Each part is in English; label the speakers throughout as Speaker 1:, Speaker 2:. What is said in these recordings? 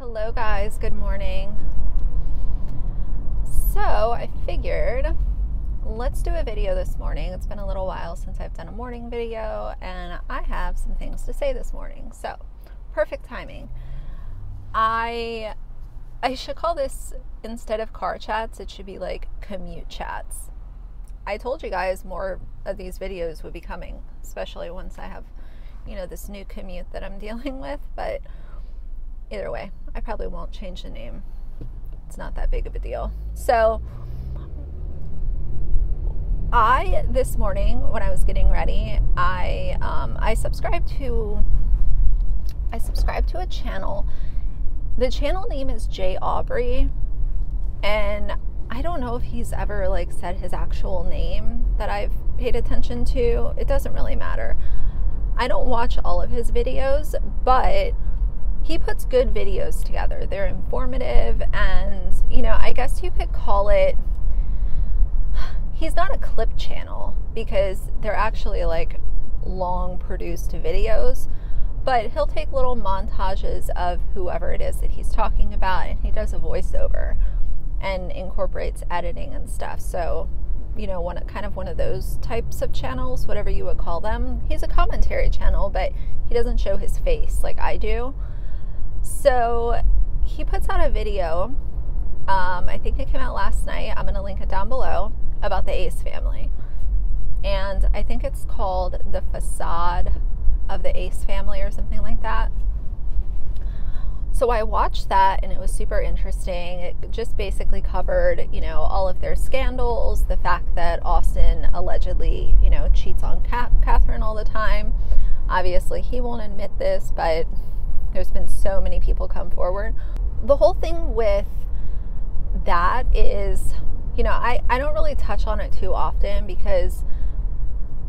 Speaker 1: Hello guys, good morning. So I figured let's do a video this morning. It's been a little while since I've done a morning video and I have some things to say this morning. So perfect timing. I should call this, instead of car chats, it should be like commute chats. I told you guys more of these videos would be coming, especially once I have, this new commute that I'm dealing with, but either way, I probably won't change the name. It's not that big of a deal. So this morning when I was getting ready, I subscribed to a channel. The channel name is Jay Aubrey, and I don't know if he's ever said his actual name that I've paid attention to. It doesn't really matter. I don't watch all of his videos, but he puts good videos together. They're informative, and I guess you could call it, he's not a clip channel because they're actually long produced videos, but he'll take little montages of whoever it is that he's talking about, and he does a voiceover and incorporates editing and stuff. So one of those types of channels, whatever you would call them. He's a commentary channel, but he doesn't show his face like I do. So he puts out a video, I think it came out last night, I'm going to link it down below, about the Ace family. And I think it's called The Facade of the Ace Family or something like that. So I watched that and it was super interesting. It just basically covered, all of their scandals, the fact that Austin allegedly, cheats on Catherine all the time. Obviously he won't admit this, but there's been so many people come forward. The whole thing with that is, I don't really touch on it too often because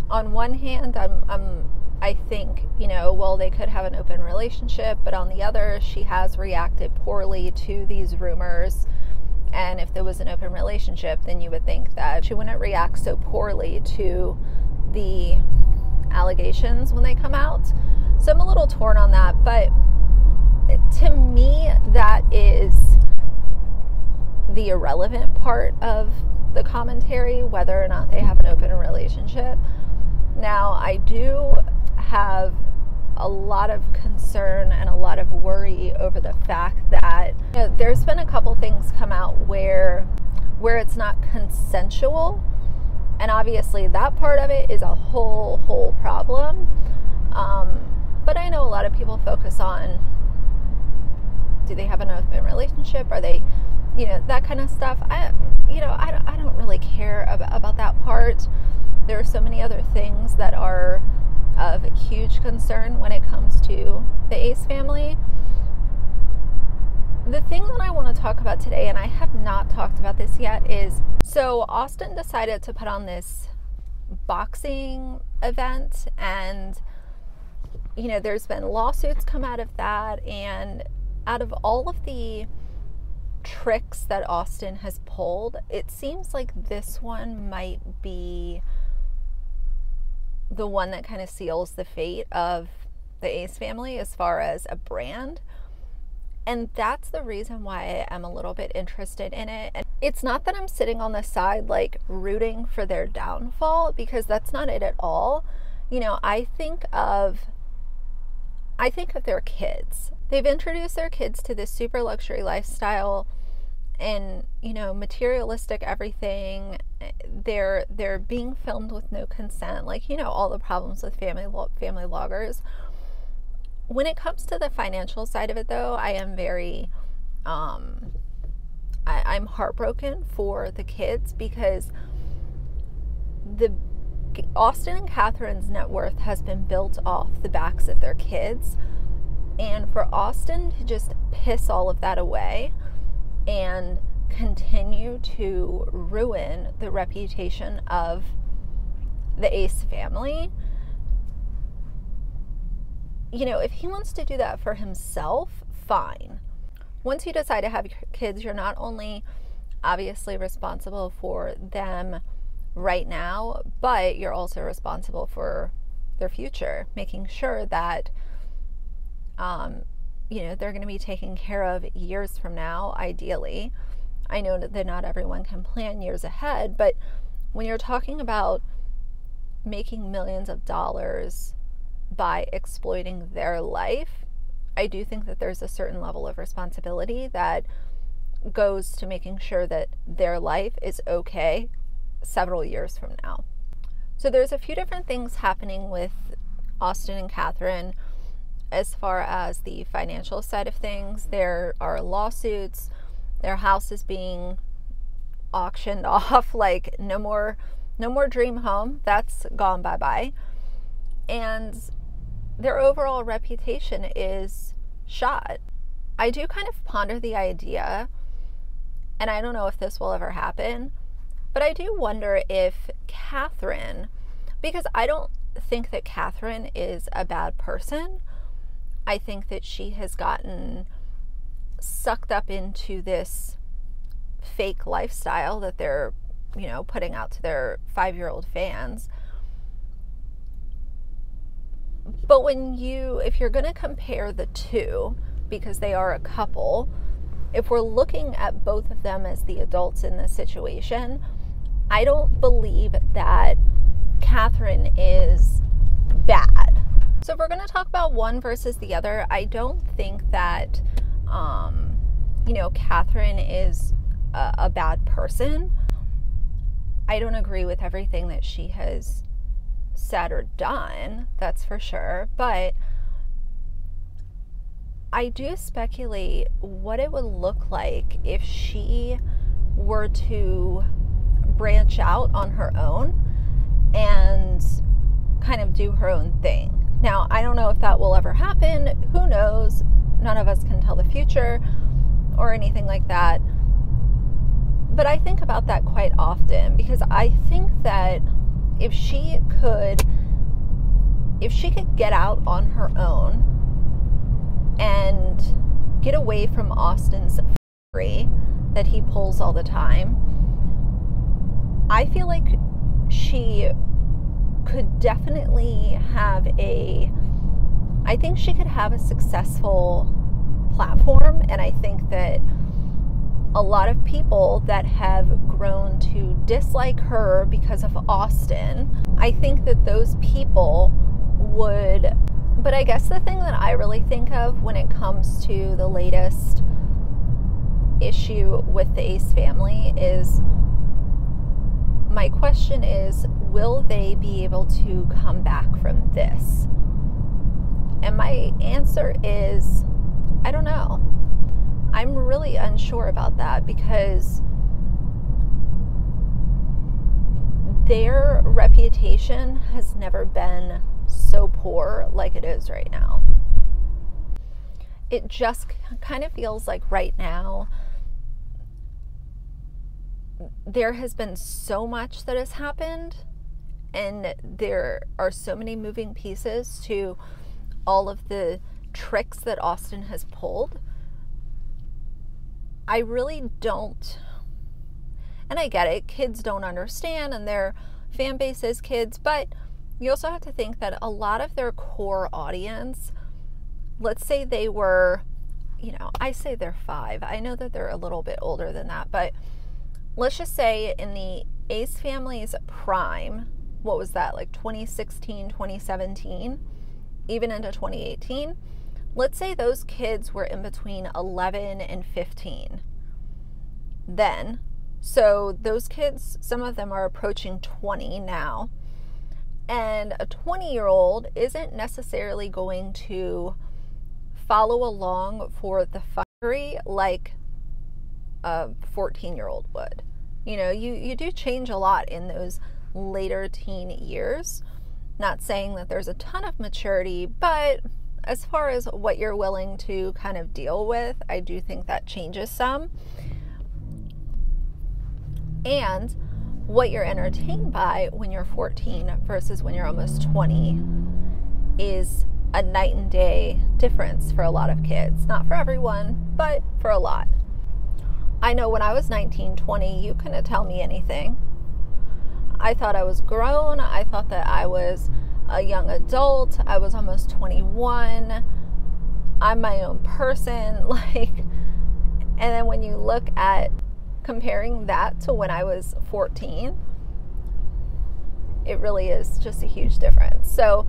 Speaker 1: on one hand, I think, they could have an open relationship, but on the other, she has reacted poorly to these rumors. And if there was an open relationship, then you would think that she wouldn't react so poorly to the allegations when they come out. So I'm a little torn on that, but to me, that is the irrelevant part of the commentary, whether or not they have an open relationship. Now, I do have a lot of concern and a lot of worry over the fact that there's been a couple things come out where it's not consensual, and obviously that part of it is a whole problem. But I know a lot of people focus on, do they have an open relationship? Are they, that kind of stuff. I don't really care about that part. There are so many other things that are of huge concern when it comes to the Ace family. The thing that I want to talk about today, and I have not talked about this yet, is so Austin decided to put on this boxing event, and there's been lawsuits come out of that, and out of all of the tricks that Austin has pulled, it seems like this one might be the one that kind of seals the fate of the Ace family as far as a brand. And that's the reason why I am a little bit interested in it. And it's not that I'm sitting on the side rooting for their downfall, because that's not it at all. I think of their kids. They've introduced their kids to this super luxury lifestyle and, materialistic everything. They're being filmed with no consent, all the problems with family vloggers. When it comes to the financial side of it, though, I am very, I'm heartbroken for the kids, because Austin and Catherine's net worth has been built off the backs of their kids. And for Austin to just piss all of that away and continue to ruin the reputation of the Ace family, if he wants to do that for himself, fine. Once you decide to have kids, you're not only obviously responsible for them right now, but you're also responsible for their future, making sure that they're going to be taken care of years from now, ideally. I know that not everyone can plan years ahead, but when you're talking about making millions of dollars by exploiting their life, I do think that there's a certain level of responsibility that goes to making sure that their life is okay several years from now. So there's a few different things happening with Austin and Catherine as far as the financial side of things. There are lawsuits. Their house is being auctioned off. Like, no more dream home. That's gone bye-bye. And their overall reputation is shot. I do kind of ponder the idea, and I don't know if this will ever happen, but I do wonder if Catherine, because I don't think that Catherine is a bad person. I think that she has gotten sucked up into this fake lifestyle that they're, putting out to their 5-year-old fans. But if you're going to compare the two, because they are a couple, if we're looking at both of them as the adults in this situation, I don't believe that Catherine is bad. So if we're going to talk about one versus the other, I don't think that, Catherine is a bad person. I don't agree with everything that she has said or done, that's for sure. But I do speculate what it would look like if she were to branch out on her own and kind of do her own thing. Now, I don't know if that will ever happen. Who knows? None of us can tell the future or anything like that. But I think about that quite often, because I think that if she could get out on her own and get away from Austin's fury that he pulls all the time, I feel like she could definitely have I think she could have a successful platform. And I think that a lot of people that have grown to dislike her because of Austin, I think that those people would. But I guess the thing that I really think of when it comes to the latest issue with the Ace family is, my question is, will they be able to come back from this? And my answer is, I don't know. I'm really unsure about that, because their reputation has never been so poor like it is right now. It just kind of feels like right now there has been so much that has happened, and there are so many moving pieces to all of the tricks that Austin has pulled. I really don't, and I get it, kids don't understand, and their fan base is kids, but you also have to think that a lot of their core audience, let's say they were, I say they're 5. I know that they're a little bit older than that, but let's just say in the Ace family's prime, what was that, like 2016, 2017, even into 2018, let's say those kids were in between 11 and 15 then. So those kids, some of them are approaching 20 now. And a 20-year-old isn't necessarily going to follow along for the fuckery like a 14-year-old would. You do change a lot in those later teen years. Not saying that there's a ton of maturity, but as far as what you're willing to kind of deal with, I do think that changes some. And what you're entertained by when you're 14 versus when you're almost 20 is a night and day difference for a lot of kids. Not for everyone, but for a lot. I know when I was 19, 20, you couldn't tell me anything. I thought I was grown. I thought that I was a young adult. I was almost 21. I'm my own person, like, and then when you look at comparing that to when I was 14, it really is just a huge difference. So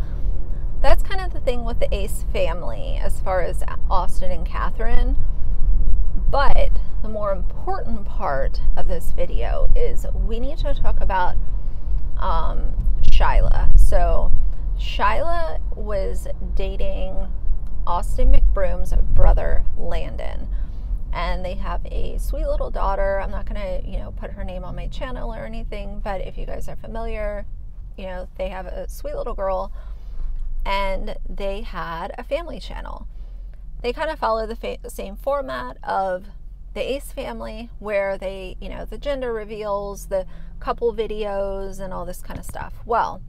Speaker 1: that's kind of the thing with the Ace family as far as Austin and Catherine. But the more important part of this video is we need to talk about Shyla. So Shyla was dating Austin McBroom's brother, Landon. And they have a sweet little daughter. I'm not going to, put her name on my channel or anything, but if you guys are familiar, they have a sweet little girl, and they had a family channel. They kind of follow the same format of the Ace family, where they, the gender reveals, the couple videos, and all this kind of stuff. Well,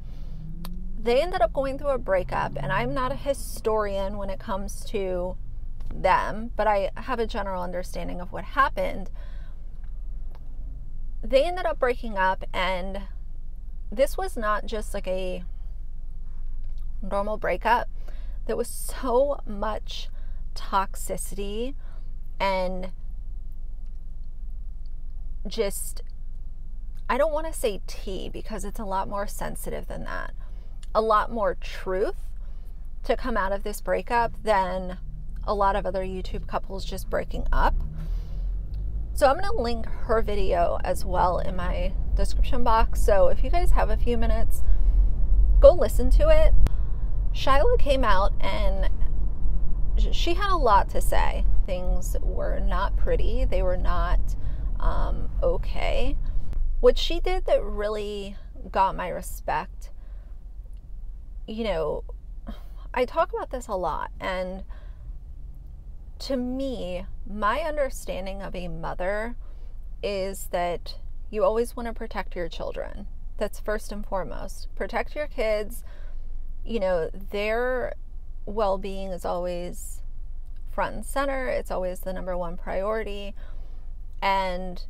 Speaker 1: they ended up going through a breakup, and I'm not a historian when it comes to them, but I have a general understanding of what happened. They ended up breaking up, and this was not just like a normal breakup. There was so much toxicity and just, I don't want to say tea because it's a lot more sensitive than that. A lot more truth to come out of this breakup than a lot of other YouTube couples just breaking up. So I'm going to link her video as well in my description box. So if you guys have a few minutes, go listen to it. Shyla came out and she had a lot to say. Things were not pretty. They were not okay. What she did that really got my respect, I talk about this a lot, and to me, my understanding of a mother is that you always want to protect your children. That's first and foremost. Protect your kids. Their well-being is always front and center. It's always the number one priority. And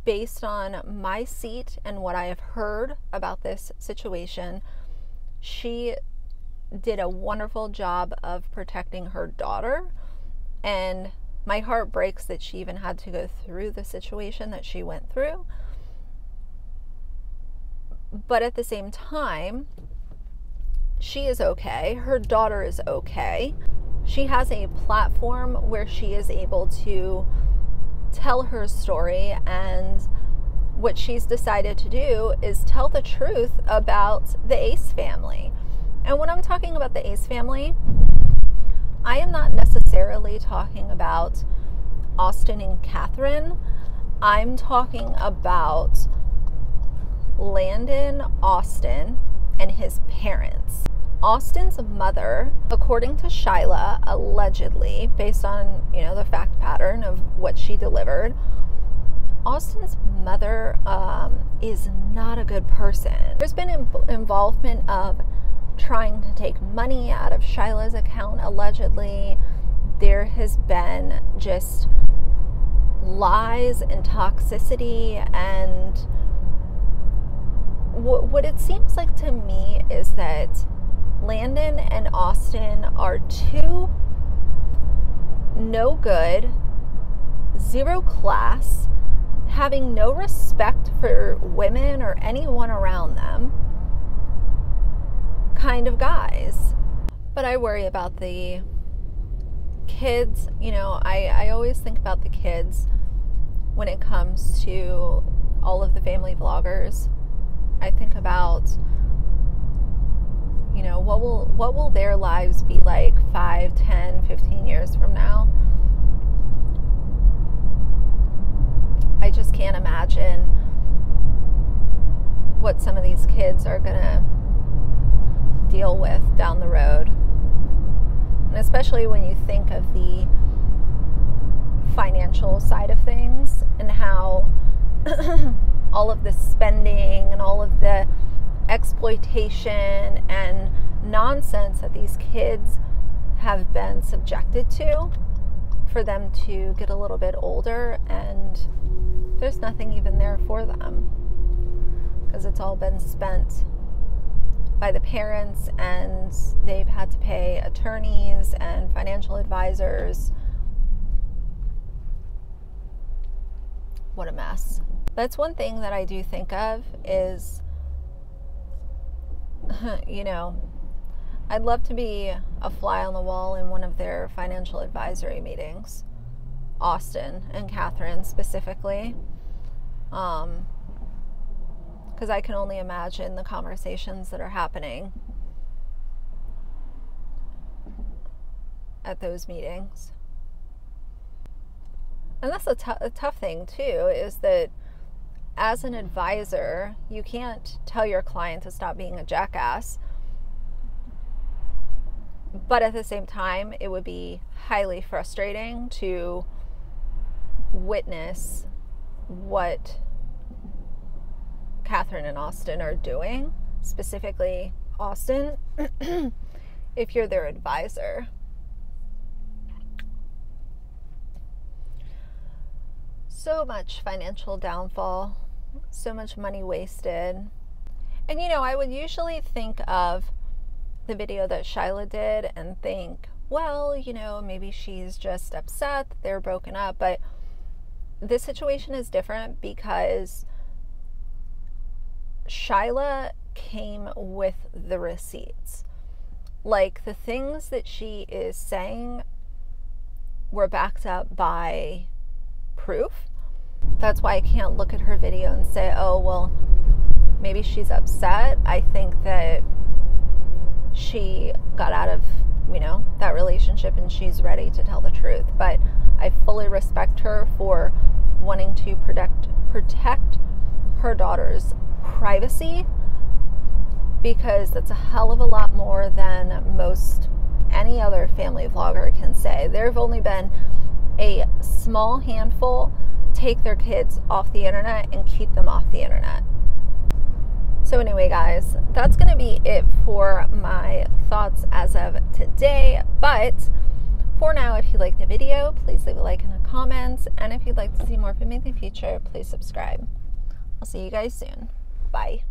Speaker 1: based on my seat and what I have heard about this situation, she did a wonderful job of protecting her daughter. And my heart breaks that she even had to go through the situation that she went through. But at the same time, she is okay. Her daughter is okay. She has a platform where she is able to tell her story, and what she's decided to do is tell the truth about the Ace family. And when I'm talking about the Ace family, I am not necessarily talking about Austin and Catherine. I'm talking about Landon Austin and his parents. Austin's mother, according to Shyla, allegedly, based on, the fact pattern of what she delivered, Austin's mother is not a good person. There's been involvement of trying to take money out of Shyla's account, allegedly. There has been just lies and toxicity, and what it seems like to me is that Landon and Austin are two no good, zero class, having no respect for women or anyone around them kind of guys. But I worry about the kids. I always think about the kids when it comes to all of the family vloggers. I think about, what will their lives be like 5, 10, 15 years from now? I just can't imagine what some of these kids are gonna deal with down the road. And especially when you think of the financial side of things and how all of the spending and all of the exploitation and nonsense that these kids have been subjected to for them to get a little bit older, and there's nothing even there for them because it's all been spent by the parents, and they've had to pay attorneys and financial advisors. What a mess. That's one thing that I do think of is, you know, I'd love to be a fly on the wall in one of their financial advisory meetings. Austin and Catherine specifically. Because I can only imagine the conversations that are happening at those meetings. And that's a tough thing too, is that as an advisor, you can't tell your client to stop being a jackass. But at the same time, it would be highly frustrating to witness what Catherine and Austin are doing, specifically Austin, if you're their advisor. So much financial downfall, so much money wasted. And you know, I would usually think of the video that Shyla did and think, well, you know, maybe she's just upset that they're broken up. But this situation is different because Shyla came with the receipts. Like, the things that she is saying were backed up by proof. That's why I can't look at her video and say, oh, well, maybe she's upset. I think that she got out of, you know, that relationship and she's ready to tell the truth. But I fully respect her for wanting to protect her daughter's privacy, because that's a hell of a lot more than most any other family vlogger can say. There have only been a small handful take their kids off the internet and keep them off the internet. So anyway, guys, that's going to be it for my thoughts as of today. But for now, if you like the video, please leave a like and a comment. And if you'd like to see more from me in the future, please subscribe. I'll see you guys soon. Bye.